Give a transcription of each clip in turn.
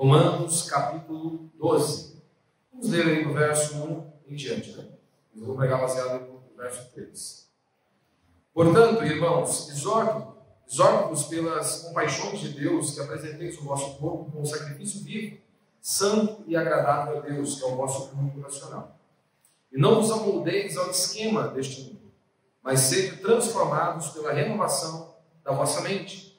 Romanos capítulo 12. Vamos ler aí do verso 1 em diante, né? Eu vou pregar baseado no verso 3. Portanto, irmãos, exorto-vos pelas compaixões de Deus que apresenteis o vosso corpo como sacrifício vivo, santo e agradável a Deus, que é o vosso culto racional. E não vos amoldeis ao esquema deste mundo, mas sede transformados pela renovação da vossa mente,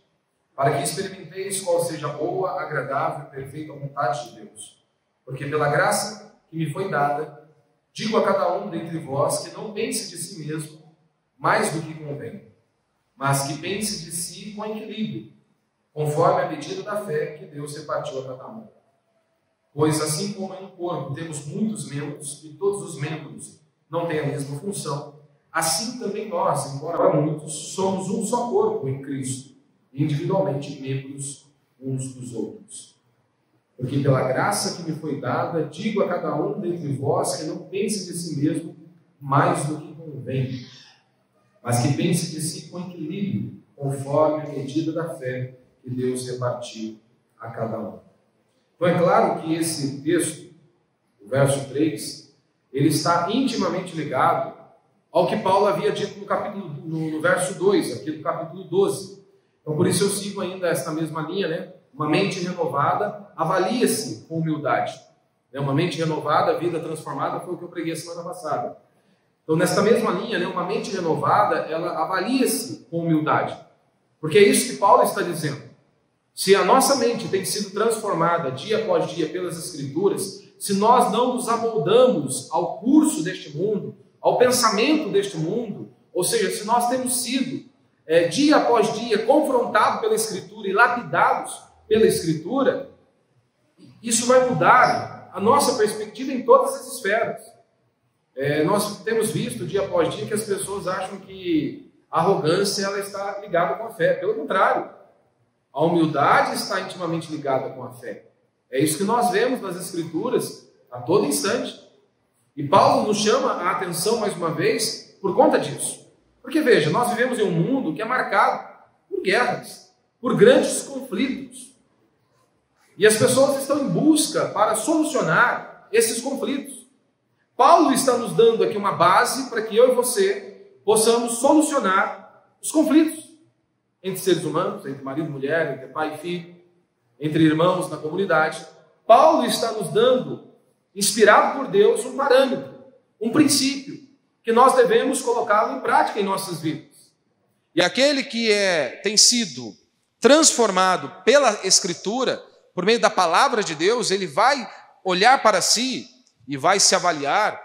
para que experimenteis qual seja a boa, agradável e perfeita vontade de Deus. Porque pela graça que me foi dada, digo a cada um dentre vós que não pense de si mesmo mais do que convém, mas que pense de si com equilíbrio, conforme a medida da fé que Deus repartiu a cada um. Pois assim como em um corpo temos muitos membros, e todos os membros não têm a mesma função, assim também nós, embora muitos, somos um só corpo em Cristo, e individualmente membros uns dos outros. Porque pela graça que me foi dada, digo a cada um dentre vós que não pense de si mesmo mais do que convém, mas que pense de si com equilíbrio, conforme a medida da fé que Deus repartiu a cada um. Então é claro que esse texto, o verso 3, ele está intimamente ligado ao que Paulo havia dito no verso 2, aqui no capítulo 12. Então por isso eu sigo ainda esta mesma linha, né? Uma mente renovada avalia-se com humildade. Uma mente renovada, vida transformada, foi o que eu preguei a semana passada. Então, nesta mesma linha, né, uma mente renovada, ela avalia-se com humildade. Porque é isso que Paulo está dizendo. Se a nossa mente tem sido transformada dia após dia pelas Escrituras, se nós não nos amoldamos ao curso deste mundo, ao pensamento deste mundo, ou seja, se nós temos sido dia após dia confrontados pela Escritura e lapidados pela Escritura, isso vai mudar a nossa perspectiva em todas as esferas. Nós temos visto dia após dia que as pessoas acham que a arrogância ela está ligada com a fé. Pelo contrário, a humildade está intimamente ligada com a fé. É isso que nós vemos nas Escrituras a todo instante. E Paulo nos chama a atenção mais uma vez por conta disso. Porque veja, nós vivemos em um mundo que é marcado por guerras, por grandes conflitos. E as pessoas estão em busca para solucionar esses conflitos. Paulo está nos dando aqui uma base para que eu e você possamos solucionar os conflitos entre seres humanos, entre marido e mulher, entre pai e filho, entre irmãos na comunidade. Paulo está nos dando, inspirado por Deus, um parâmetro, um princípio, que nós devemos colocá-lo em prática em nossas vidas. E aquele que tem sido transformado pela Escritura, por meio da palavra de Deus, ele vai olhar para si e vai se avaliar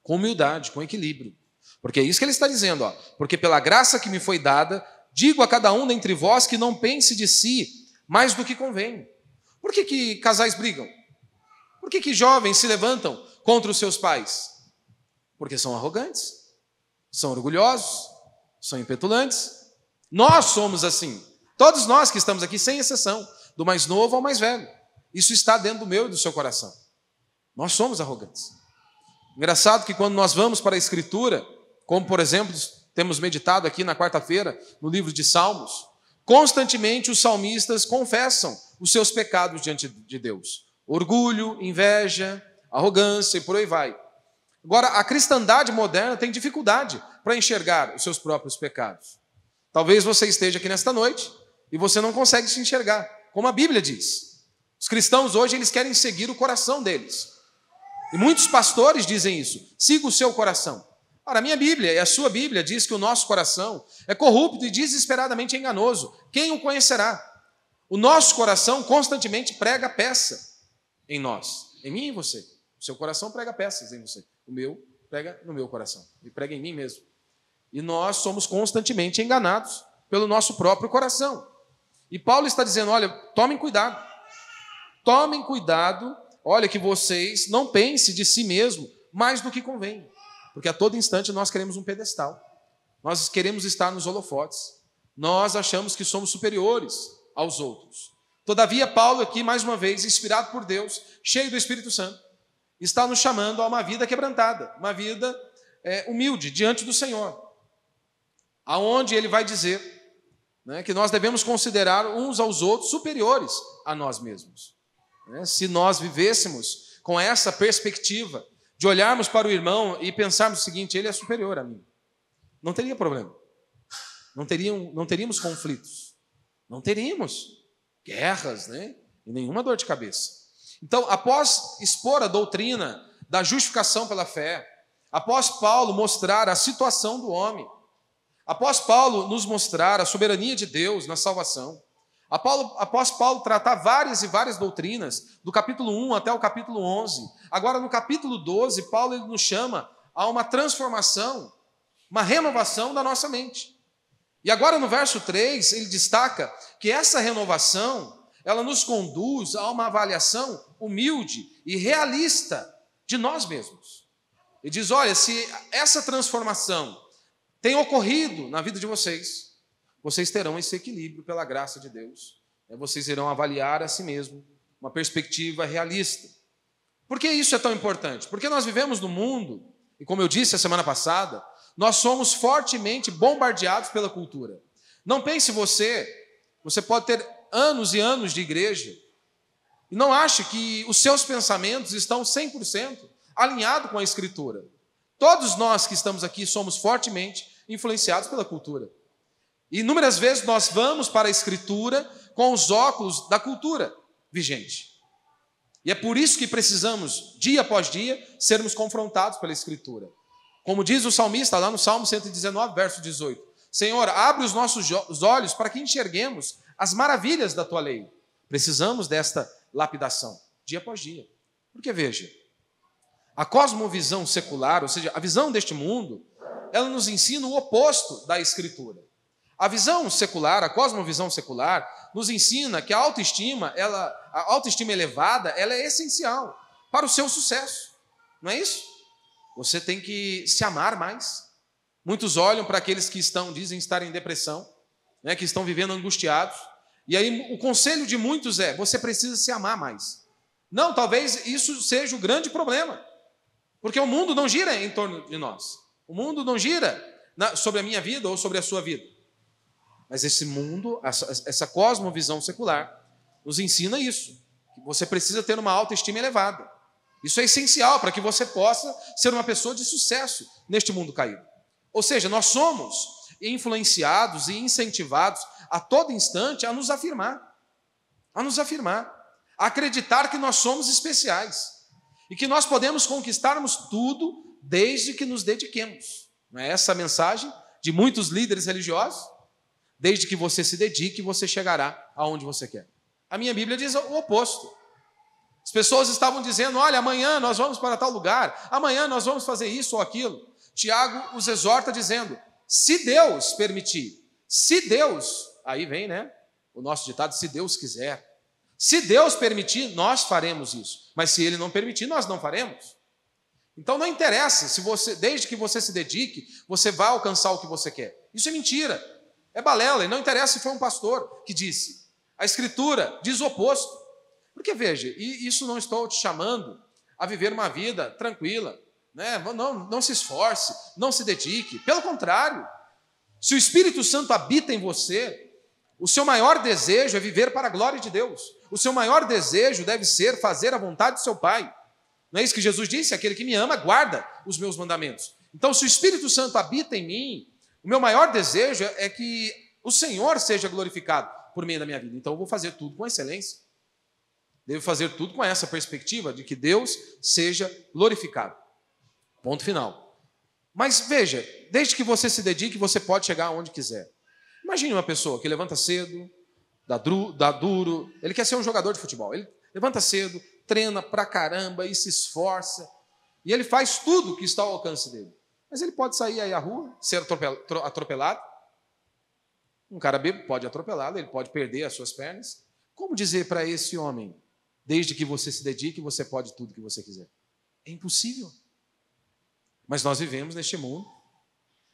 com humildade, com equilíbrio. Porque é isso que ele está dizendo, ó. Porque pela graça que me foi dada, digo a cada um dentre vós que não pense de si mais do que convém. Por que casais brigam? Por que jovens se levantam contra os seus pais? Porque são arrogantes, são orgulhosos, são impetulantes. Nós somos assim. Todos nós que estamos aqui, sem exceção, do mais novo ao mais velho. Isso está dentro do meu e do seu coração. Nós somos arrogantes. Engraçado que quando nós vamos para a Escritura, como por exemplo, temos meditado aqui na quarta-feira, no livro de Salmos, constantemente os salmistas confessam os seus pecados diante de Deus. Orgulho, inveja, arrogância e por aí vai. Agora, a cristandade moderna tem dificuldade para enxergar os seus próprios pecados. Talvez você esteja aqui nesta noite e você não consegue se enxergar, como a Bíblia diz. Os cristãos hoje eles querem seguir o coração deles. E muitos pastores dizem isso. Siga o seu coração. Ora, a minha Bíblia e a sua Bíblia diz que o nosso coração é corrupto e desesperadamente enganoso. Quem o conhecerá? O nosso coração constantemente prega peça em nós. Em mim e em você. O seu coração prega peças em você. O meu prega no meu coração. E prega em mim mesmo. E nós somos constantemente enganados pelo nosso próprio coração. E Paulo está dizendo, olha, tomem cuidado. Tomem cuidado. Olha, que vocês não pensem de si mesmo mais do que convém. Porque a todo instante nós queremos um pedestal. Nós queremos estar nos holofotes. Nós achamos que somos superiores aos outros. Todavia, Paulo aqui, mais uma vez, inspirado por Deus, cheio do Espírito Santo, está nos chamando a uma vida quebrantada, uma vida humilde diante do Senhor. Aonde ele vai dizer, né, que nós devemos considerar uns aos outros superiores a nós mesmos. né? Se nós vivêssemos com essa perspectiva de olharmos para o irmão e pensarmos o seguinte: ele é superior a mim, não teria problema, não teríamos conflitos, não teríamos guerras, né? E nenhuma dor de cabeça. Então, após expor a doutrina da justificação pela fé, após Paulo mostrar a situação do homem, após Paulo nos mostrar a soberania de Deus na salvação, após Paulo tratar várias e várias doutrinas, do capítulo 1 até o capítulo 11, agora no capítulo 12, Paulo ele nos chama a uma transformação, uma renovação da nossa mente. E agora no verso 3, ele destaca que essa renovação, ela nos conduz a uma avaliação humilde e realista de nós mesmos. Ele diz: olha, se essa transformação tem ocorrido na vida de vocês, vocês terão esse equilíbrio pela graça de Deus. Vocês irão avaliar a si mesmo, uma perspectiva realista. Por que isso é tão importante? Porque nós vivemos no mundo, e como eu disse a semana passada, nós somos fortemente bombardeados pela cultura. Não pense você pode ter anos e anos de igreja, e não ache que os seus pensamentos estão 100% alinhados com a Escritura. Todos nós que estamos aqui somos fortemente influenciados pela cultura. E inúmeras vezes nós vamos para a Escritura com os óculos da cultura vigente. E é por isso que precisamos, dia após dia, sermos confrontados pela Escritura. Como diz o salmista lá no Salmo 119, verso 18: Senhor, abre os nossos olhos para que enxerguemos as maravilhas da tua lei. Precisamos desta lapidação, dia após dia. Porque veja, a cosmovisão secular, ou seja, a visão deste mundo, ela nos ensina o oposto da Escritura. A visão secular, a cosmovisão secular, nos ensina que a autoestima elevada, ela é essencial para o seu sucesso. Não é isso? Você tem que se amar mais. Muitos olham para aqueles que dizem estar em depressão, né, que estão vivendo angustiados. E aí o conselho de muitos é: você precisa se amar mais. Não, talvez isso seja o grande problema. Porque o mundo não gira em torno de nós. O mundo não gira sobre a minha vida ou sobre a sua vida. Mas esse mundo, essa cosmovisão secular, nos ensina isso. Que você precisa ter uma autoestima elevada. Isso é essencial para que você possa ser uma pessoa de sucesso neste mundo caído. Ou seja, nós somos influenciados e incentivados a todo instante a nos afirmar, a acreditar que nós somos especiais e que nós podemos conquistarmos tudo desde que nos dediquemos. Não é essa a mensagem de muitos líderes religiosos? Desde que você se dedique, você chegará aonde você quer. A minha Bíblia diz o oposto. As pessoas estavam dizendo: olha, amanhã nós vamos para tal lugar, amanhã nós vamos fazer isso ou aquilo. Tiago os exorta dizendo: se Deus permitir, se Deus, aí vem, né, o nosso ditado, se Deus quiser. Se Deus permitir, nós faremos isso. Mas se Ele não permitir, nós não faremos. Então não interessa, desde que você se dedique, você vai alcançar o que você quer. Isso é mentira, é balela, e não interessa se foi um pastor que disse. A Escritura diz o oposto. Porque veja, e isso não estou te chamando a viver uma vida tranquila, né? Não se esforce, não se dedique. Pelo contrário, se o Espírito Santo habita em você, o seu maior desejo é viver para a glória de Deus. O seu maior desejo deve ser fazer a vontade do seu Pai. Não é isso que Jesus disse? Aquele que me ama, guarda os meus mandamentos. Então, se o Espírito Santo habita em mim, o meu maior desejo é que o Senhor seja glorificado por meio da minha vida. Então, eu vou fazer tudo com excelência. Devo fazer tudo com essa perspectiva de que Deus seja glorificado. Ponto final. Mas veja, desde que você se dedique, você pode chegar aonde quiser. Imagine uma pessoa que levanta cedo, dá duro, ele quer ser um jogador de futebol. Ele levanta cedo, treina pra caramba e se esforça. E ele faz tudo que está ao alcance dele. Mas ele pode sair aí à rua, ser atropelado. Um cara bêbado pode atropelá-lo, ele pode perder as suas pernas. Como dizer para esse homem: desde que você se dedique, você pode tudo que você quiser? É impossível. Mas nós vivemos neste mundo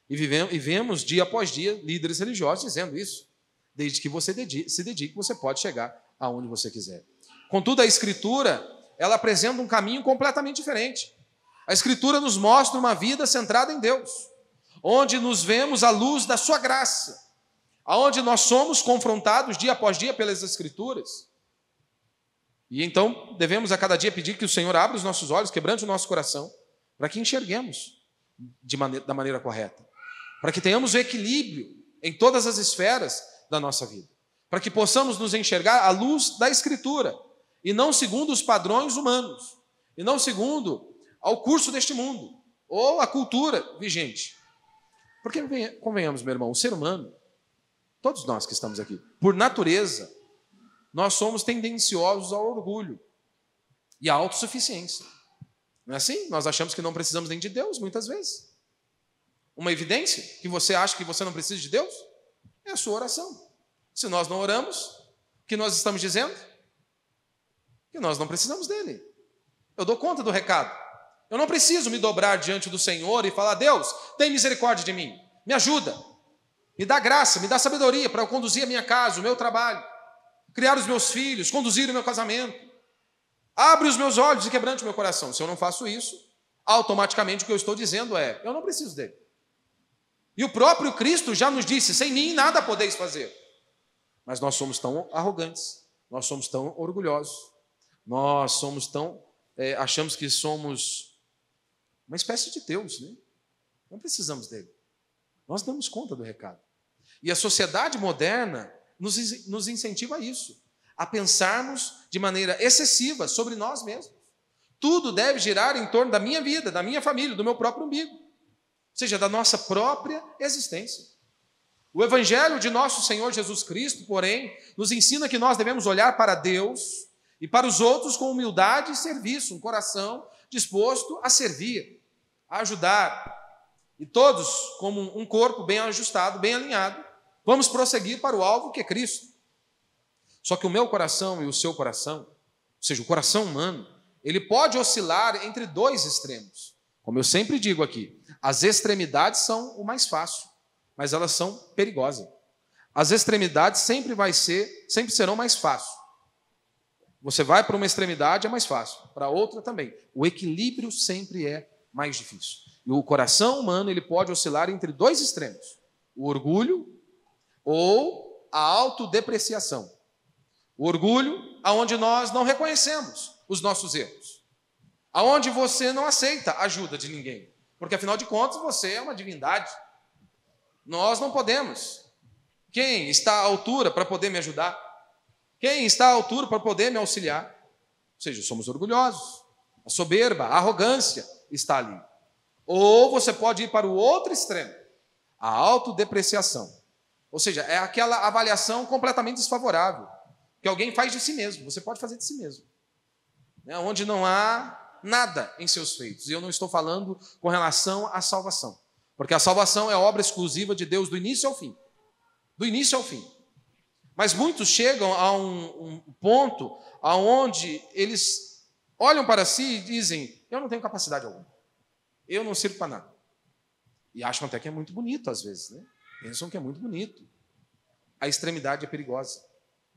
e vemos dia após dia líderes religiosos dizendo isso. Desde que você se dedique, você pode chegar aonde você quiser. Contudo, a Escritura, ela apresenta um caminho completamente diferente. A Escritura nos mostra uma vida centrada em Deus, onde nos vemos à luz da sua graça, aonde nós somos confrontados dia após dia pelas Escrituras. E então devemos a cada dia pedir que o Senhor abra os nossos olhos, quebrante o nosso coração, para que enxerguemos da maneira correta, para que tenhamos o equilíbrio em todas as esferas da nossa vida, para que possamos nos enxergar à luz da Escritura, e não segundo os padrões humanos, e não segundo ao curso deste mundo, ou a cultura vigente. Porque, convenhamos, meu irmão, o ser humano, todos nós que estamos aqui, por natureza, nós somos tendenciosos ao orgulho e à autossuficiência. Não é assim? Nós achamos que não precisamos nem de Deus, muitas vezes. Uma evidência que você acha que você não precisa de Deus é a sua oração. Se nós não oramos, o que nós estamos dizendo? Que nós não precisamos dele. Eu dou conta do recado. Eu não preciso me dobrar diante do Senhor e falar: Deus, tem misericórdia de mim, me ajuda, me dá graça, me dá sabedoria para eu conduzir a minha casa, o meu trabalho, criar os meus filhos, conduzir o meu casamento. Abre os meus olhos e quebrante o meu coração. Se eu não faço isso, automaticamente o que eu estou dizendo é: eu não preciso dele. E o próprio Cristo já nos disse: sem mim nada podeis fazer. Mas nós somos tão arrogantes, nós somos tão orgulhosos, nós somos tão... achamos que somos uma espécie de Deus, né? Não precisamos dele. Nós damos conta do recado. E a sociedade moderna nos incentiva a isso, a pensarmos de maneira excessiva sobre nós mesmos. Tudo deve girar em torno da minha vida, da minha família, do meu próprio umbigo, ou seja, da nossa própria existência. O Evangelho de nosso Senhor Jesus Cristo, porém, nos ensina que nós devemos olhar para Deus e para os outros com humildade e serviço, um coração disposto a servir, a ajudar. E todos, como um corpo bem ajustado, bem alinhado, vamos prosseguir para o alvo que é Cristo. Só que o meu coração e o seu coração, ou seja, o coração humano, ele pode oscilar entre dois extremos. Como eu sempre digo aqui, as extremidades são o mais fácil, mas elas são perigosas. As extremidades sempre serão mais fáceis. Você vai para uma extremidade, é mais fácil, para outra também. O equilíbrio sempre é mais difícil. E o coração humano, ele pode oscilar entre dois extremos: o orgulho ou a autodepreciação. O orgulho, aonde nós não reconhecemos os nossos erros, aonde você não aceita a ajuda de ninguém, porque afinal de contas você é uma divindade. Nós não podemos. Quem está à altura para poder me ajudar? Quem está à altura para poder me auxiliar? Ou seja, somos orgulhosos. A soberba, a arrogância está ali. Ou você pode ir para o outro extremo, a autodepreciação. Ou seja, é aquela avaliação completamente desfavorável que alguém faz de si mesmo. Você pode fazer de si mesmo, né? Onde não há nada em seus feitos. E eu não estou falando com relação à salvação, porque a salvação é obra exclusiva de Deus do início ao fim. Do início ao fim. Mas muitos chegam a um ponto onde eles olham para si e dizem: eu não tenho capacidade alguma, eu não sirvo para nada. E acham até que é muito bonito às vezes, né? Pensam que é muito bonito. A extremidade é perigosa.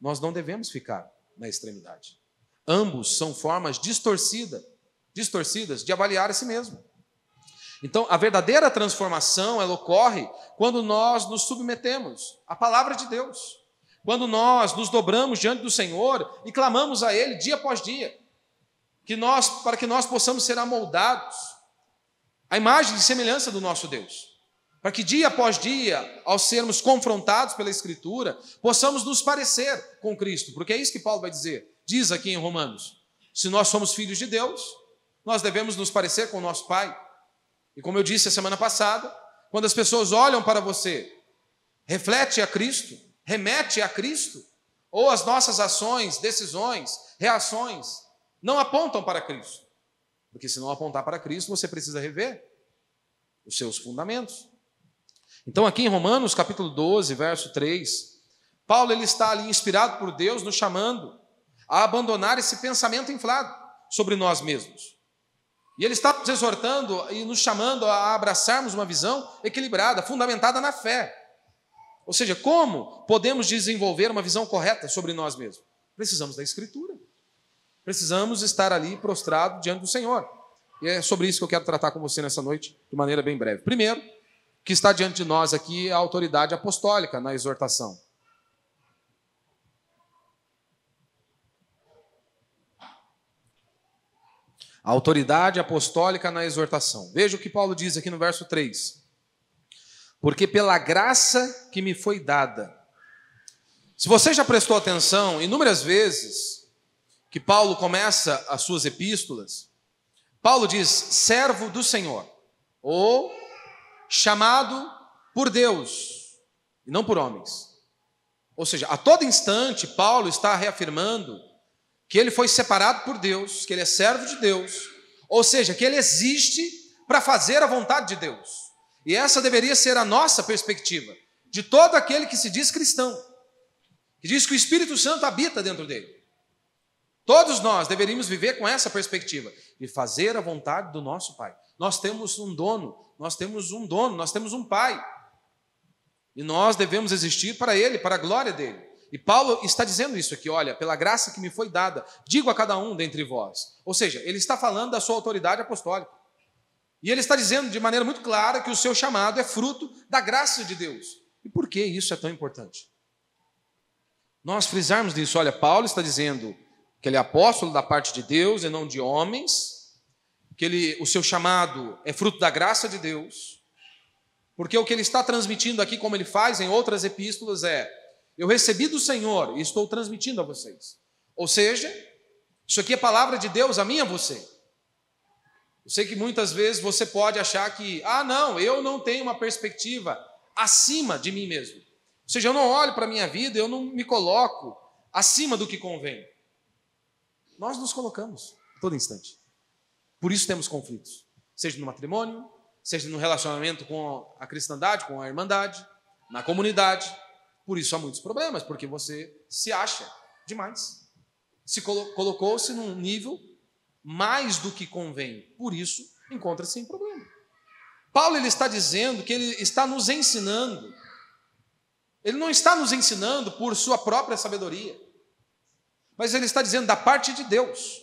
Nós não devemos ficar na extremidade. Ambos são formas distorcidas de avaliar a si mesmo. Então, a verdadeira transformação, ela ocorre quando nós nos submetemos à palavra de Deus, quando nós nos dobramos diante do Senhor e clamamos a Ele dia após dia, para que nós possamos ser amoldados à imagem e semelhança do nosso Deus, para que dia após dia, ao sermos confrontados pela Escritura, possamos nos parecer com Cristo, porque é isso que Paulo vai dizer, diz aqui em Romanos: se nós somos filhos de Deus, nós devemos nos parecer com o nosso Pai. E como eu disse a semana passada, quando as pessoas olham para você, reflete a Cristo, remete a Cristo, ou as nossas ações, decisões, reações não apontam para Cristo. Porque se não apontar para Cristo, você precisa rever os seus fundamentos. Então aqui em Romanos capítulo 12, verso 3, Paulo ele está ali inspirado por Deus, nos chamando a abandonar esse pensamento inflado sobre nós mesmos. E ele está nos exortando e nos chamando a abraçarmos uma visão equilibrada, fundamentada na fé. Ou seja, como podemos desenvolver uma visão correta sobre nós mesmos? Precisamos da Escritura. Precisamos estar ali prostrado diante do Senhor. E é sobre isso que eu quero tratar com você nessa noite, de maneira bem breve. Primeiro, o que está diante de nós aqui é a autoridade apostólica na exortação. A autoridade apostólica na exortação. Veja o que Paulo diz aqui no verso 3. Porque pela graça que me foi dada. Se você já prestou atenção, inúmeras vezes que Paulo começa as suas epístolas, Paulo diz, servo do Senhor, ou chamado por Deus, e não por homens. Ou seja, a todo instante, Paulo está reafirmando que ele foi separado por Deus, que ele é servo de Deus, ou seja, que ele existe para fazer a vontade de Deus. E essa deveria ser a nossa perspectiva, de todo aquele que se diz cristão, que diz que o Espírito Santo habita dentro dele. Todos nós deveríamos viver com essa perspectiva, de fazer a vontade do nosso Pai. Nós temos um dono, nós temos um Pai. E nós devemos existir para Ele, para a glória dEle. E Paulo está dizendo isso aqui, olha, pela graça que me foi dada, digo a cada um dentre vós. Ou seja, ele está falando da sua autoridade apostólica. E ele está dizendo de maneira muito clara que o seu chamado é fruto da graça de Deus. E por que isso é tão importante? Nós frisarmos nisso, olha, Paulo está dizendo que ele é apóstolo da parte de Deus e não de homens, que o seu chamado é fruto da graça de Deus, porque o que ele está transmitindo aqui, como ele faz em outras epístolas, é: eu recebi do Senhor e estou transmitindo a vocês. Ou seja, isso aqui é palavra de Deus a mim e a você. Eu sei que muitas vezes você pode achar que, não, eu não tenho uma perspectiva acima de mim mesmo. Ou seja, eu não olho para a minha vida, eu não me coloco acima do que convém. Nós nos colocamos a todo instante. Por isso temos conflitos. Seja no matrimônio, seja no relacionamento com a cristandade, com a irmandade, na comunidade. Por isso há muitos problemas, porque você se acha demais. Se colocou-se num nível mais do que convém. Por isso, encontra-se em problema. Paulo ele está dizendo que ele está nos ensinando. Ele não está nos ensinando por sua própria sabedoria, mas ele está dizendo da parte de Deus.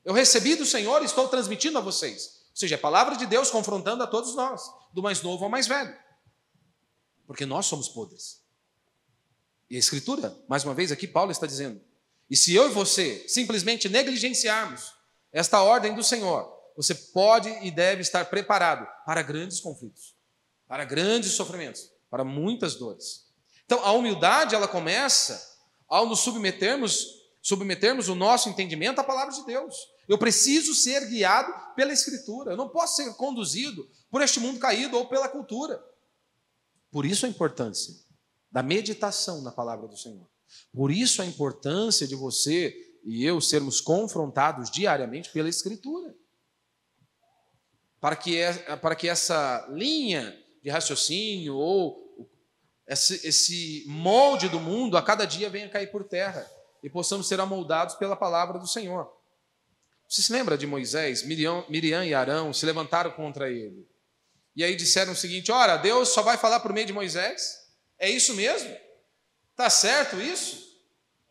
Eu recebi do Senhor e estou transmitindo a vocês. Ou seja, a palavra de Deus confrontando a todos nós, do mais novo ao mais velho. Porque nós somos podres. E a Escritura, mais uma vez aqui, Paulo está dizendo, e se eu e você simplesmente negligenciarmos esta ordem do Senhor, você pode e deve estar preparado para grandes conflitos, para grandes sofrimentos, para muitas dores. Então, a humildade, ela começa ao nos submetermos o nosso entendimento à palavra de Deus. Eu preciso ser guiado pela Escritura. Eu não posso ser conduzido por este mundo caído ou pela cultura. Por isso a importância da meditação na palavra do Senhor. Por isso a importância de você e eu sermos confrontados diariamente pela Escritura. Para que essa linha de raciocínio ou esse molde do mundo a cada dia venha cair por terra e possamos ser amoldados pela palavra do Senhor. Você se lembra de Moisés? Miriam e Arão se levantaram contra ele. E aí disseram o seguinte: ora, Deus só vai falar por meio de Moisés? É isso mesmo? Está certo isso?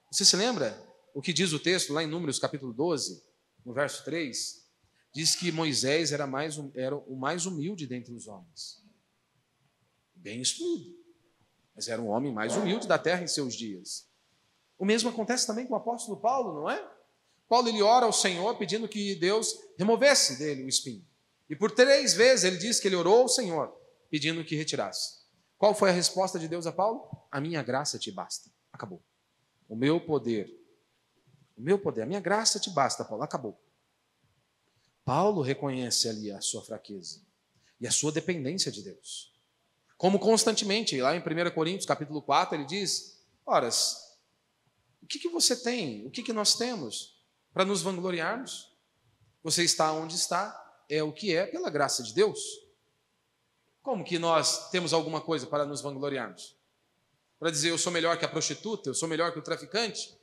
Você se lembra o que diz o texto lá em Números capítulo 12, no verso 3? Diz que Moisés era o mais humilde dentre os homens. Bem instruído, mas era um homem mais humilde da terra em seus dias. O mesmo acontece também com o apóstolo Paulo, não é? Paulo ele ora ao Senhor pedindo que Deus removesse dele o espinho. E por 3 vezes ele diz que ele orou ao Senhor pedindo que retirasse. Qual foi a resposta de Deus a Paulo? A minha graça te basta. Acabou. O meu poder, a minha graça te basta, Paulo. Acabou. Paulo reconhece ali a sua fraqueza e a sua dependência de Deus. Como constantemente, lá em 1 Coríntios capítulo 4, ele diz: ora, o que você tem? O que nós temos para nos vangloriarmos? Você está onde está, é o que é pela graça de Deus. Como que nós temos alguma coisa para nos vangloriarmos? Para dizer, eu sou melhor que a prostituta, eu sou melhor que o traficante?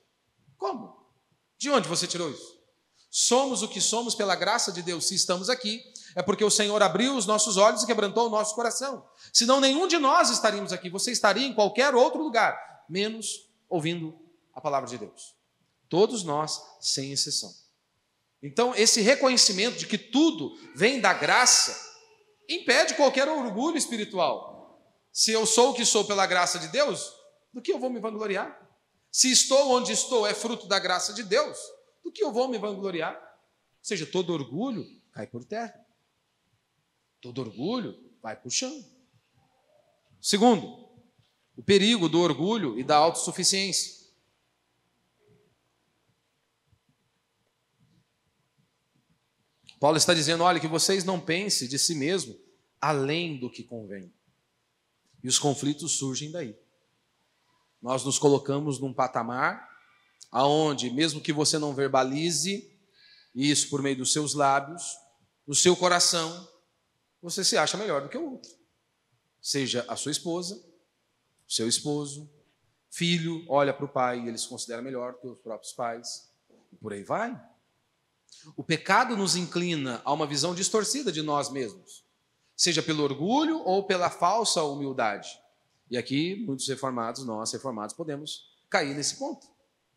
Como? De onde você tirou isso? Somos o que somos pela graça de Deus. Se estamos aqui, é porque o Senhor abriu os nossos olhos e quebrantou o nosso coração. Senão nenhum de nós estaríamos aqui. Você estaria em qualquer outro lugar, menos ouvindo a palavra de Deus. Todos nós, sem exceção. Então, esse reconhecimento de que tudo vem da graça impede qualquer orgulho espiritual. Se eu sou o que sou pela graça de Deus, do que eu vou me vangloriar? Se estou onde estou é fruto da graça de Deus, do que eu vou me vangloriar? seja, todo orgulho cai por terra. Todo orgulho vai para o chão. Segundo, o perigo do orgulho e da autossuficiência. Paulo está dizendo, olha, que vocês não pensem de si mesmo além do que convém. E os conflitos surgem daí. Nós nos colocamos num patamar aonde, mesmo que você não verbalize isso por meio dos seus lábios, no seu coração, você se acha melhor do que o outro. Seja a sua esposa, o seu esposo, filho, olha para o pai e ele se considera melhor do que os próprios pais. E por aí vai. O pecado nos inclina a uma visão distorcida de nós mesmos, seja pelo orgulho ou pela falsa humildade. E aqui, muitos reformados, nós reformados, podemos cair nesse ponto,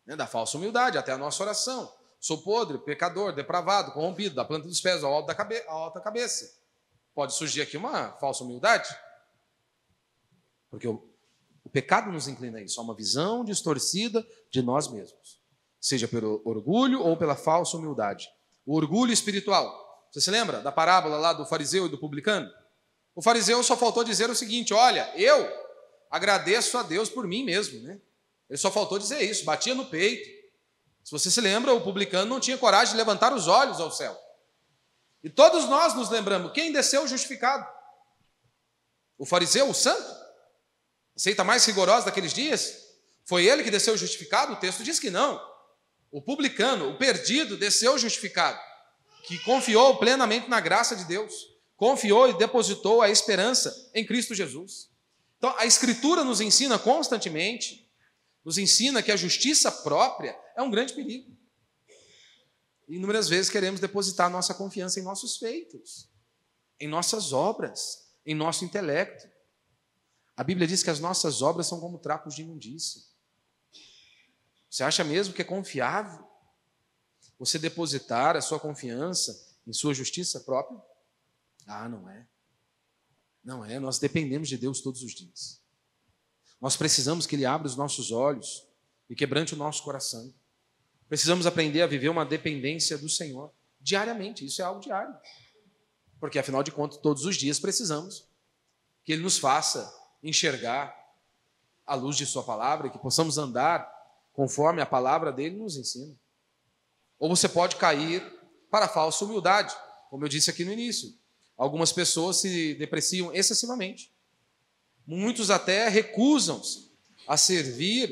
né, da falsa humildade, até a nossa oração. Sou podre, pecador, depravado, corrompido, da planta dos pés ao alto da cabeça. Pode surgir aqui uma falsa humildade, porque o pecado nos inclina a isso, a uma visão distorcida de nós mesmos, seja pelo orgulho ou pela falsa humildade. O orgulho espiritual. Você se lembra da parábola lá do fariseu e do publicano? O fariseu só faltou dizer o seguinte, olha, eu agradeço a Deus por mim mesmo, né? Ele só faltou dizer isso, batia no peito. Se você se lembra, o publicano não tinha coragem de levantar os olhos ao céu. E todos nós nos lembramos, quem desceu justificado? O fariseu, o santo? A seita mais rigorosa daqueles dias? Foi ele que desceu justificado? O texto diz que não. O publicano, o perdido, desceu justificado, que confiou plenamente na graça de Deus, confiou e depositou a esperança em Cristo Jesus. Então, a Escritura nos ensina constantemente, nos ensina que a justiça própria é um grande perigo. E inúmeras vezes queremos depositar nossa confiança em nossos feitos, em nossas obras, em nosso intelecto. A Bíblia diz que as nossas obras são como trapos de imundícia. Você acha mesmo que é confiável você depositar a sua confiança em sua justiça própria? Ah, não é. Não é, nós dependemos de Deus todos os dias. Nós precisamos que Ele abra os nossos olhos e quebrante o nosso coração. Precisamos aprender a viver uma dependência do Senhor diariamente, isso é algo diário. Porque, afinal de contas, todos os dias precisamos que Ele nos faça enxergar a luz de Sua palavra e que possamos andar conforme a palavra dele nos ensina. Ou você pode cair para a falsa humildade, como eu disse aqui no início. Algumas pessoas se depreciam excessivamente. Muitos até recusam-se a servir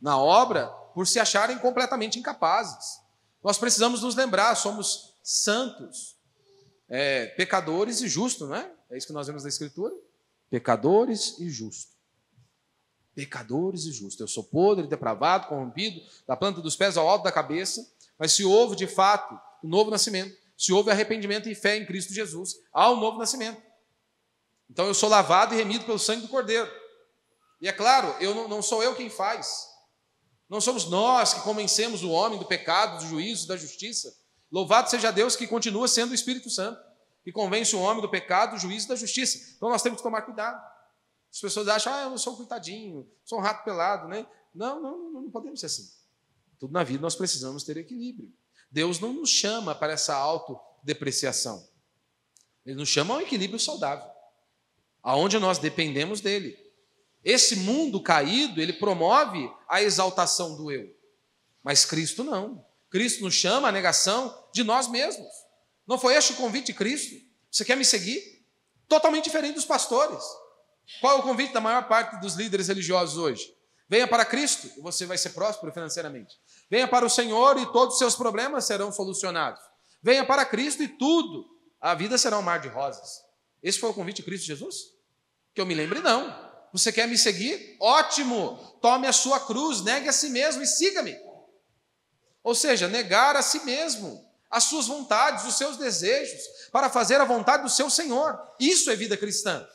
na obra por se acharem completamente incapazes. Nós precisamos nos lembrar, somos santos, pecadores e justos, não é? É isso que nós vemos na Escritura? Pecadores e justos. Pecadores e justos. Eu sou podre, depravado, corrompido, da planta dos pés ao alto da cabeça, mas se houve de fato o novo nascimento, se houve arrependimento e fé em Cristo Jesus, há um novo nascimento. Então eu sou lavado e remido pelo sangue do Cordeiro. E é claro, não sou eu quem faz. Não somos nós que convencemos o homem do pecado, do juízo, da justiça. Louvado seja Deus que continua sendo o Espírito Santo, que convence o homem do pecado, do juízo e da justiça. Então nós temos que tomar cuidado. As pessoas acham, eu não sou um coitadinho, sou um rato pelado, né? Não podemos ser assim. Tudo na vida nós precisamos ter equilíbrio. Deus não nos chama para essa autodepreciação. Ele nos chama a um equilíbrio saudável, aonde nós dependemos dele. Esse mundo caído, ele promove a exaltação do eu. Mas Cristo não. Cristo nos chama à negação de nós mesmos. Não foi este o convite de Cristo? Você quer me seguir? Totalmente diferente dos pastores. Qual é o convite da maior parte dos líderes religiosos hoje? Venha para Cristo e você vai ser próspero financeiramente. Venha para o Senhor e todos os seus problemas serão solucionados. Venha para Cristo e tudo, a vida será um mar de rosas. Esse foi o convite de Cristo Jesus? Que eu me lembre, não. Você quer me seguir? Ótimo! Tome a sua cruz, negue a si mesmo e siga-me. Ou seja, negar a si mesmo, as suas vontades, os seus desejos, para fazer a vontade do seu Senhor. Isso é vida cristã.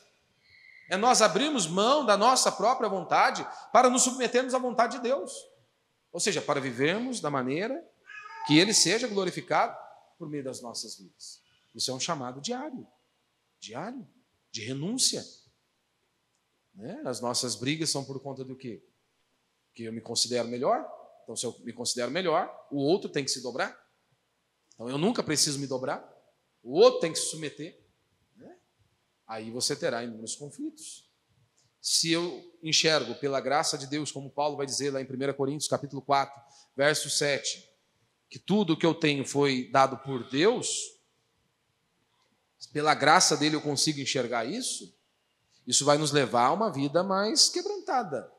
É nós abrirmos mão da nossa própria vontade para nos submetermos à vontade de Deus. Ou seja, para vivermos da maneira que Ele seja glorificado por meio das nossas vidas. Isso é um chamado diário, de renúncia. Né? As nossas brigas são por conta do quê? Que eu me considero melhor. Então, se eu me considero melhor, o outro tem que se dobrar. Então eu nunca preciso me dobrar, o outro tem que se submeter, né? Aí você terá inúmeros conflitos. Se eu enxergo pela graça de Deus, como Paulo vai dizer lá em 1 Coríntios capítulo 4, verso 7, que tudo o que eu tenho foi dado por Deus, pela graça dele eu consigo enxergar isso, isso vai nos levar a uma vida mais quebrantada,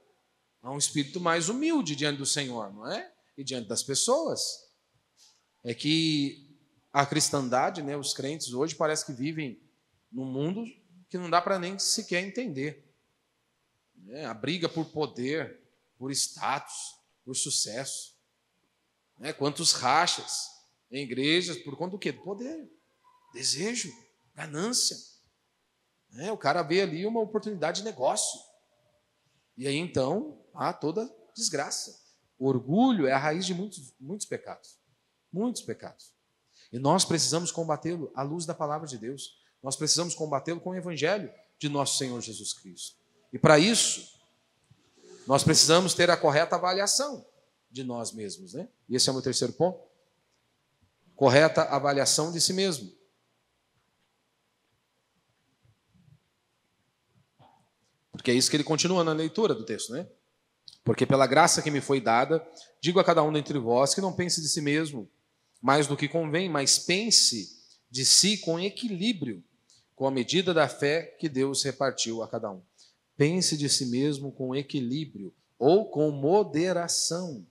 a um espírito mais humilde diante do Senhor, não é? E diante das pessoas. É que a cristandade, né, os crentes hoje parece que vivem num mundo que não dá para nem sequer entender. A briga por poder, por status, por sucesso. Quantos rachas em igrejas, por conta do quê? Do poder, desejo, ganância. O cara vê ali uma oportunidade de negócio. E aí então há toda desgraça. O orgulho é a raiz de muitos pecados. Muitos pecados. E nós precisamos combatê-lo à luz da palavra de Deus. Nós precisamos combatê-lo com o evangelho de nosso Senhor Jesus Cristo. E para isso, nós precisamos ter a correta avaliação de nós mesmos, né? E esse é o meu terceiro ponto. Correta avaliação de si mesmo. Porque é isso que ele continua na leitura do texto, né? Porque pela graça que me foi dada, digo a cada um dentre vós que não pense de si mesmo mais do que convém, mas pense de si com equilíbrio, com a medida da fé que Deus repartiu a cada um. Pense de si mesmo com equilíbrio ou com moderação.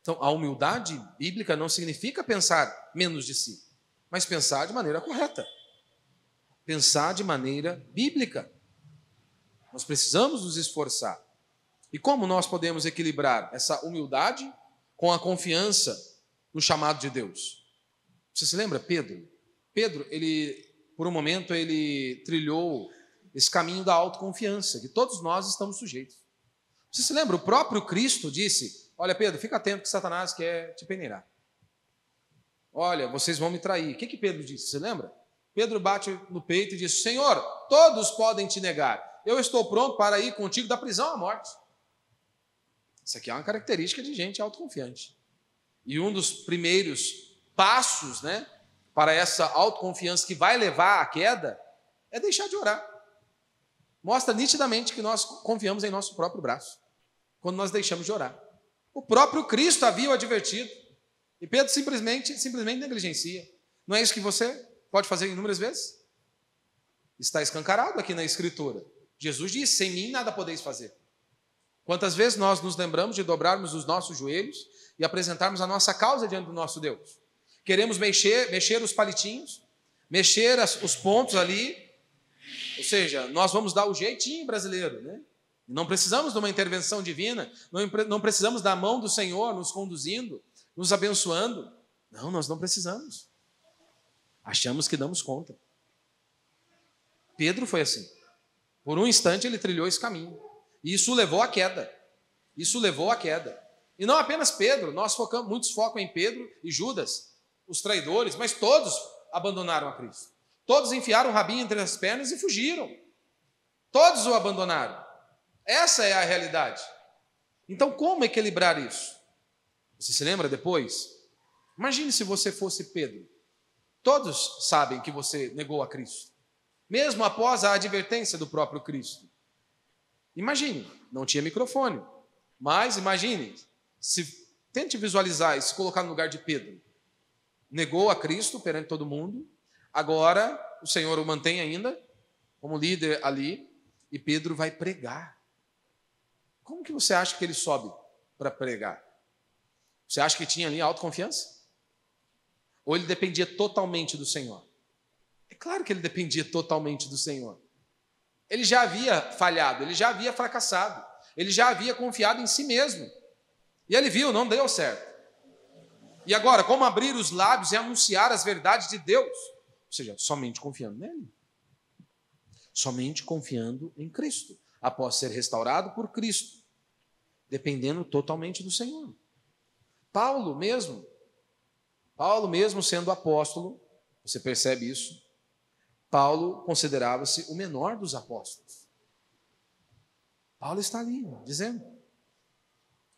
Então, a humildade bíblica não significa pensar menos de si, mas pensar de maneira correta. Pensar de maneira bíblica. Nós precisamos nos esforçar. E como nós podemos equilibrar essa humildade com a confiança no chamado de Deus? Você se lembra Pedro? Pedro, por um momento, ele trilhou esse caminho da autoconfiança, que todos nós estamos sujeitos. Você se lembra? O próprio Cristo disse: olha, Pedro, fica atento que Satanás quer te peneirar. Olha, vocês vão me trair. O que Pedro disse? Você lembra? Pedro bate no peito e diz: Senhor, todos podem te negar. Eu estou pronto para ir contigo da prisão à morte. Isso aqui é uma característica de gente autoconfiante. E um dos primeiros passos, né, para essa autoconfiança que vai levar à queda é deixar de orar. Mostra nitidamente que nós confiamos em nosso próprio braço, quando nós deixamos de orar. O próprio Cristo havia o advertido, e Pedro simplesmente negligencia. Não é isso que você pode fazer inúmeras vezes? Está escancarado aqui na Escritura. Jesus disse: sem mim nada podeis fazer. Quantas vezes nós nos lembramos de dobrarmos os nossos joelhos e apresentarmos a nossa causa diante do nosso Deus? Queremos mexer os palitinhos, mexer os pontos ali, ou seja, nós vamos dar o jeitinho brasileiro, né? Não precisamos de uma intervenção divina, não precisamos da mão do Senhor nos conduzindo, nos abençoando. Não, nós não precisamos. Achamos que damos conta. Pedro foi assim. Por um instante ele trilhou esse caminho. E isso o levou à queda. Isso o levou à queda. E não apenas Pedro, muitos focam em Pedro e Judas, os traidores, mas todos abandonaram a Cristo. Todos enfiaram o rabinho entre as pernas e fugiram. Todos o abandonaram. Essa é a realidade. Então, como equilibrar isso? Você se lembra depois? Imagine se você fosse Pedro. Todos sabem que você negou a Cristo, mesmo após a advertência do próprio Cristo. Imagine, não tinha microfone, mas imagine, tente visualizar e se colocar no lugar de Pedro. Negou a Cristo perante todo mundo, agora o Senhor o mantém ainda como líder ali, e Pedro vai pregar. Como que você acha que ele sobe para pregar? Você acha que tinha ali autoconfiança? Ou ele dependia totalmente do Senhor? É claro que ele dependia totalmente do Senhor. Ele já havia falhado, ele já havia fracassado, ele já havia confiado em si mesmo. E ele viu, não deu certo. E agora, como abrir os lábios e anunciar as verdades de Deus? Ou seja, somente confiando nele. Somente confiando em Cristo, após ser restaurado por Cristo, dependendo totalmente do Senhor. Paulo mesmo sendo apóstolo, você percebe isso? Paulo considerava-se o menor dos apóstolos. Paulo está ali, dizendo.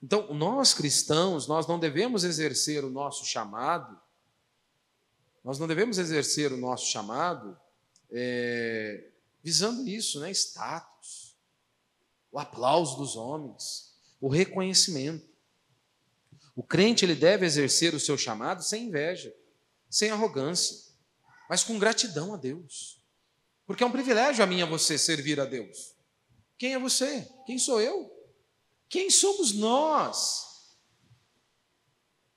Então, nós cristãos, nós não devemos exercer o nosso chamado Nós não devemos exercer o nosso chamado visando isso, né? Status, o aplauso dos homens, o reconhecimento. O crente, ele deve exercer o seu chamado sem inveja, sem arrogância, mas com gratidão a Deus. Porque é um privilégio a mim e a você servir a Deus. Quem é você? Quem sou eu? Quem somos nós?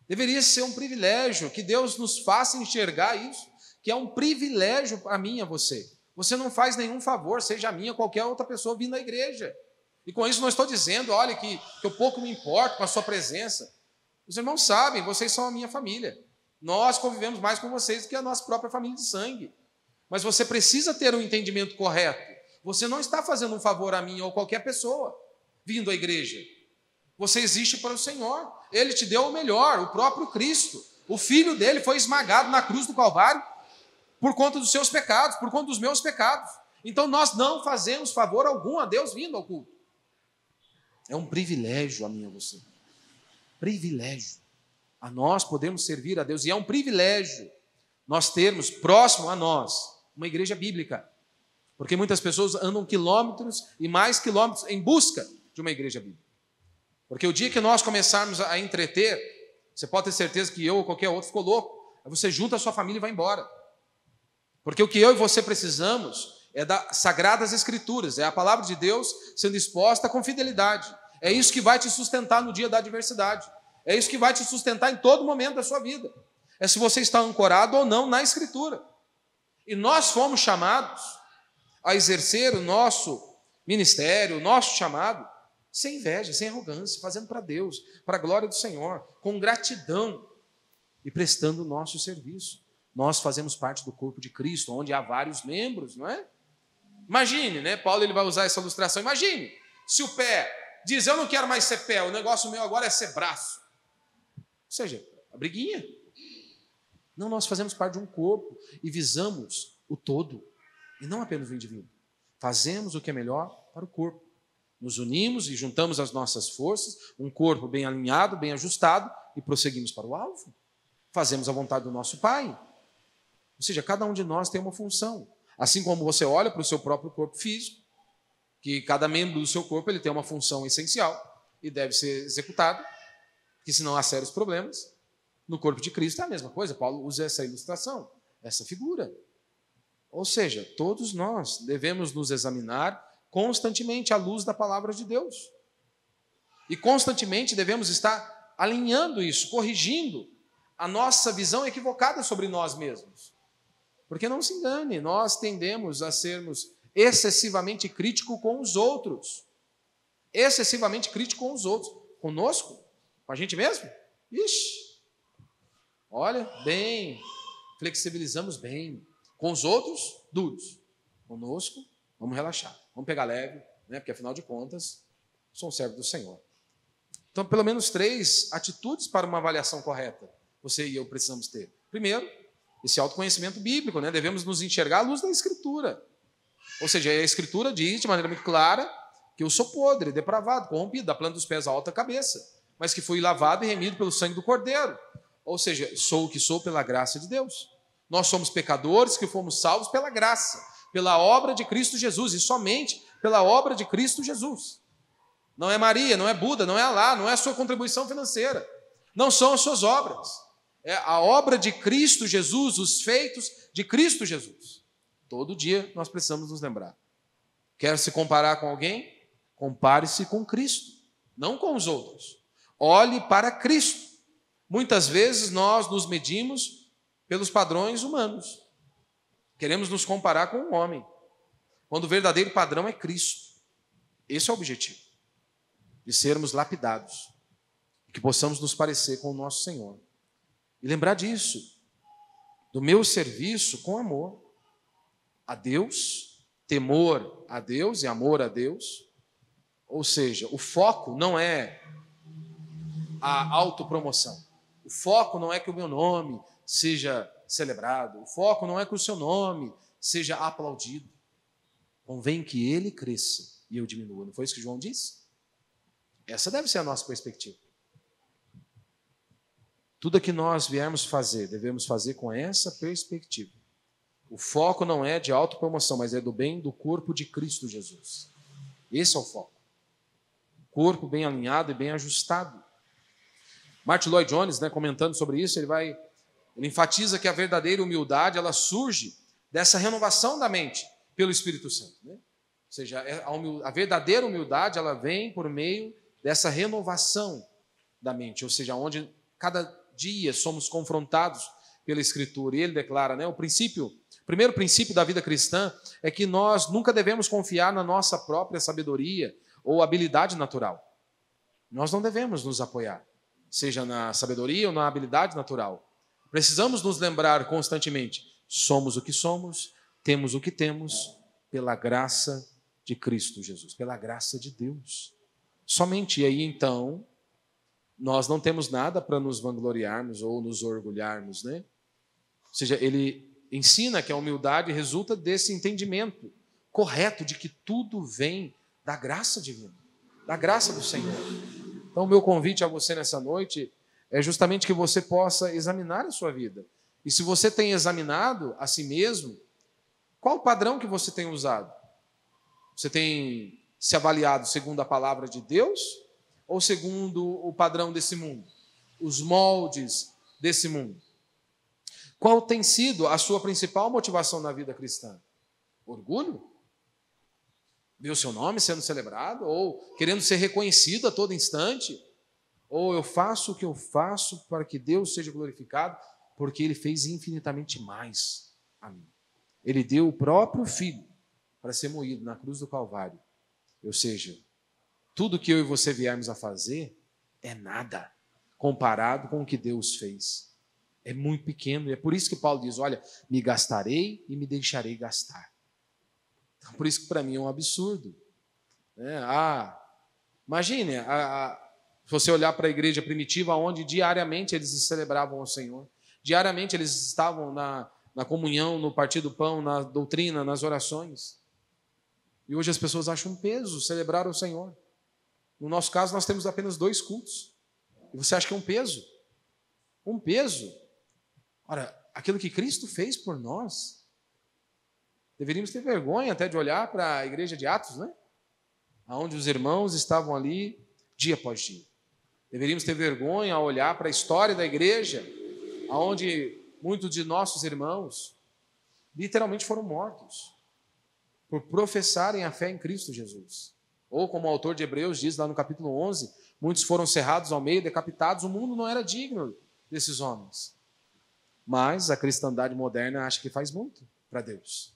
Deveria ser um privilégio, que Deus nos faça enxergar isso, que é um privilégio a mim e a você. Você não faz nenhum favor, seja a mim ou qualquer outra pessoa vindo à igreja. E com isso não estou dizendo, olha, que eu pouco me importo com a sua presença. Os irmãos sabem, vocês são a minha família. Nós convivemos mais com vocês do que a nossa própria família de sangue. Mas você precisa ter um entendimento correto. Você não está fazendo um favor a mim ou qualquer pessoa vindo à igreja. Você existe para o Senhor. Ele te deu o melhor, o próprio Cristo. O Filho dele foi esmagado na cruz do Calvário por conta dos seus pecados, por conta dos meus pecados. Então nós não fazemos favor algum a Deus vindo ao culto. É um privilégio a mim e a você. Privilégio. A nós podemos servir a Deus. E é um privilégio nós termos próximo a nós uma igreja bíblica. Porque muitas pessoas andam quilômetros e mais quilômetros em busca de uma igreja bíblica. Porque o dia que nós começarmos a entreter, você pode ter certeza que eu ou qualquer outro ficou louco. Aí você junta a sua família e vai embora. Porque o que eu e você precisamos é das Sagradas Escrituras, é a palavra de Deus sendo exposta com fidelidade. É isso que vai te sustentar no dia da adversidade. É isso que vai te sustentar em todo momento da sua vida. É se você está ancorado ou não na Escritura. E nós fomos chamados a exercer o nosso ministério, o nosso chamado, sem inveja, sem arrogância, fazendo para Deus, para a glória do Senhor, com gratidão e prestando o nosso serviço. Nós fazemos parte do corpo de Cristo, onde há vários membros, não é? Imagine, né? Paulo ele vai usar essa ilustração. Imagine se o pé diz, eu não quero mais ser pé, o negócio meu agora é ser braço. Ou seja, a briguinha. Não, nós fazemos parte de um corpo e visamos o todo, e não apenas o indivíduo. Fazemos o que é melhor para o corpo. Nos unimos e juntamos as nossas forças, um corpo bem alinhado, bem ajustado, e prosseguimos para o alvo. Fazemos a vontade do nosso Pai. Ou seja, cada um de nós tem uma função. Assim como você olha para o seu próprio corpo físico, que cada membro do seu corpo ele tem uma função essencial e deve ser executado, porque senão há sérios problemas. No corpo de Cristo é a mesma coisa. Paulo usa essa ilustração, essa figura. Ou seja, todos nós devemos nos examinar constantemente à luz da palavra de Deus. E constantemente devemos estar alinhando isso, corrigindo a nossa visão equivocada sobre nós mesmos. Porque não se engane, nós tendemos a sermos excessivamente críticos com os outros. Excessivamente críticos com os outros. Conosco? Com a gente mesmo? Ixi! Olha, bem, flexibilizamos bem. Com os outros, duros. Conosco, vamos relaxar. Vamos pegar leve, né? Porque afinal de contas, sou um servo do Senhor. Então, pelo menos 3 atitudes para uma avaliação correta você e eu precisamos ter. Primeiro, esse autoconhecimento bíblico, né? Devemos nos enxergar à luz da Escritura. Ou seja, a Escritura diz de maneira muito clara que eu sou podre, depravado, corrompido, da planta dos pés à alta cabeça, mas que fui lavado e remido pelo sangue do Cordeiro. Ou seja, sou o que sou pela graça de Deus. Nós somos pecadores que fomos salvos pela graça, pela obra de Cristo Jesus, e somente pela obra de Cristo Jesus. Não é Maria, não é Buda, não é Alá, não é a sua contribuição financeira. Não são as suas obras. É a obra de Cristo Jesus, os feitos de Cristo Jesus. Todo dia nós precisamos nos lembrar. Quer se comparar com alguém? Compare-se com Cristo, não com os outros. Olhe para Cristo. Muitas vezes nós nos medimos pelos padrões humanos. Queremos nos comparar com um homem, quando o verdadeiro padrão é Cristo. Esse é o objetivo, de sermos lapidados, que possamos nos parecer com o nosso Senhor. E lembrar disso, do meu serviço com amor a Deus, temor a Deus e amor a Deus. Ou seja, o foco não é a autopromoção. O foco não é que o meu nome seja celebrado. O foco não é que o seu nome seja aplaudido. Convém que ele cresça e eu diminua. Não foi isso que João disse? Essa deve ser a nossa perspectiva. Tudo que nós viermos fazer, devemos fazer com essa perspectiva. O foco não é de autopromoção, mas é do bem do corpo de Cristo Jesus. Esse é o foco. Corpo bem alinhado e bem ajustado. Martin Lloyd Jones, comentando sobre isso, ele enfatiza que a verdadeira humildade ela surge dessa renovação da mente pelo Espírito Santo. Ou seja, a verdadeira humildade ela vem por meio dessa renovação da mente, ou seja, onde cada dia somos confrontados pela Escritura. E ele declara, o primeiro princípio da vida cristã é que nós nunca devemos confiar na nossa própria sabedoria ou habilidade natural. Nós não devemos nos apoiar, seja na sabedoria ou na habilidade natural. Precisamos nos lembrar constantemente, somos o que somos, temos o que temos, pela graça de Cristo Jesus, pela graça de Deus. Somente aí, então, nós não temos nada para nos vangloriarmos ou nos orgulharmos, Ou seja, ele ensina que a humildade resulta desse entendimento correto de que tudo vem da graça divina, da graça do Senhor. Então, o meu convite a você nessa noite é justamente que você possa examinar a sua vida. E se você tem examinado a si mesmo, qual o padrão que você tem usado? Você tem se avaliado segundo a palavra de Deus ou segundo o padrão desse mundo? Os moldes desse mundo? Qual tem sido a sua principal motivação na vida cristã? Orgulho? Ver o seu nome sendo celebrado? Ou querendo ser reconhecido a todo instante? Ou eu faço o que eu faço para que Deus seja glorificado, porque Ele fez infinitamente mais a mim. Ele deu o próprio Filho para ser moído na cruz do Calvário. Ou seja, tudo que eu e você viermos a fazer é nada comparado com o que Deus fez. É muito pequeno, e é por isso que Paulo diz, olha, me gastarei e me deixarei gastar. Então, por isso que para mim é um absurdo. Imagine, se você olhar para a igreja primitiva, onde diariamente eles celebravam ao Senhor, diariamente eles estavam na comunhão, no partir do pão, na doutrina, nas orações. E hoje as pessoas acham um peso celebrar ao Senhor. No nosso caso, nós temos apenas 2 cultos. E você acha que é um peso? Um peso? Ora, aquilo que Cristo fez por nós, deveríamos ter vergonha até de olhar para a igreja de Atos, onde os irmãos estavam ali dia após dia. Deveríamos ter vergonha ao olhar para a história da igreja, onde muitos de nossos irmãos literalmente foram mortos por professarem a fé em Cristo Jesus. Ou como o autor de Hebreus diz lá no capítulo 11, muitos foram cerrados ao meio, decapitados. O mundo não era digno desses homens. Mas a cristandade moderna acha que faz muito para Deus.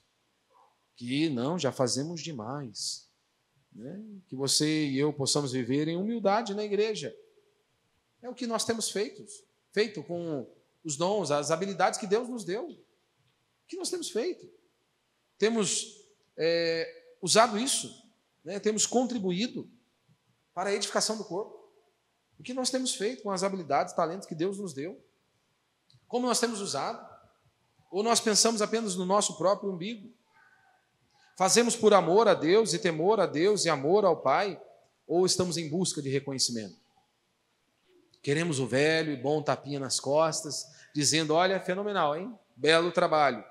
Que não, já fazemos demais. Que você e eu possamos viver em humildade na igreja. É o que nós temos feito com os dons, as habilidades que Deus nos deu. O que nós temos feito? Temos usado isso, temos contribuído para a edificação do corpo. O que nós temos feito com as habilidades, talentos que Deus nos deu? Como nós temos usado? Ou nós pensamos apenas no nosso próprio umbigo? Fazemos por amor a Deus e temor a Deus e amor ao Pai? Ou estamos em busca de reconhecimento? Queremos o velho e bom tapinha nas costas, dizendo, olha, fenomenal, hein? Belo trabalho.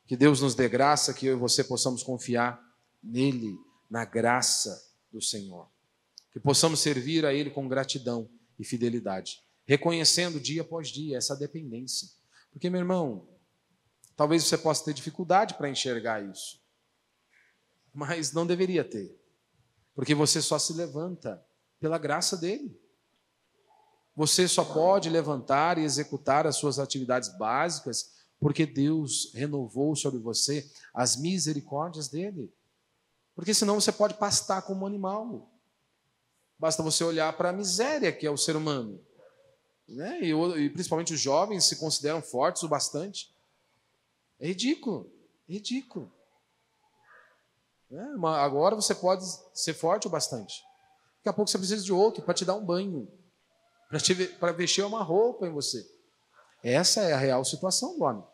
Que Deus nos dê graça, que eu e você possamos confiar nele, na graça do Senhor. Que possamos servir a Ele com gratidão e fidelidade, reconhecendo dia após dia essa dependência. Porque, meu irmão, talvez você possa ter dificuldade para enxergar isso, mas não deveria ter, porque você só se levanta pela graça dele. Você só pode levantar e executar as suas atividades básicas porque Deus renovou sobre você as misericórdias dele. Porque senão você pode pastar como um animal. Basta você olhar para a miséria que é o ser humano. E principalmente os jovens se consideram fortes o bastante. É ridículo, ridículo. Agora você pode ser forte o bastante. Daqui a pouco você precisa de outro para te dar um banho, para vestir uma roupa em você. Essa é a real situação do homem.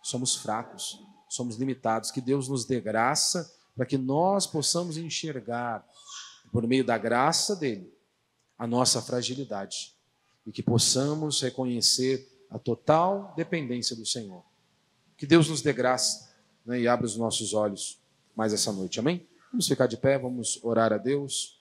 Somos fracos, somos limitados. Que Deus nos dê graça para que nós possamos enxergar, por meio da graça dele, a nossa fragilidade. e que possamos reconhecer a total dependência do Senhor. Que Deus nos dê graça, né, e abra os nossos olhos mais essa noite. Amém? Vamos ficar de pé, vamos orar a Deus.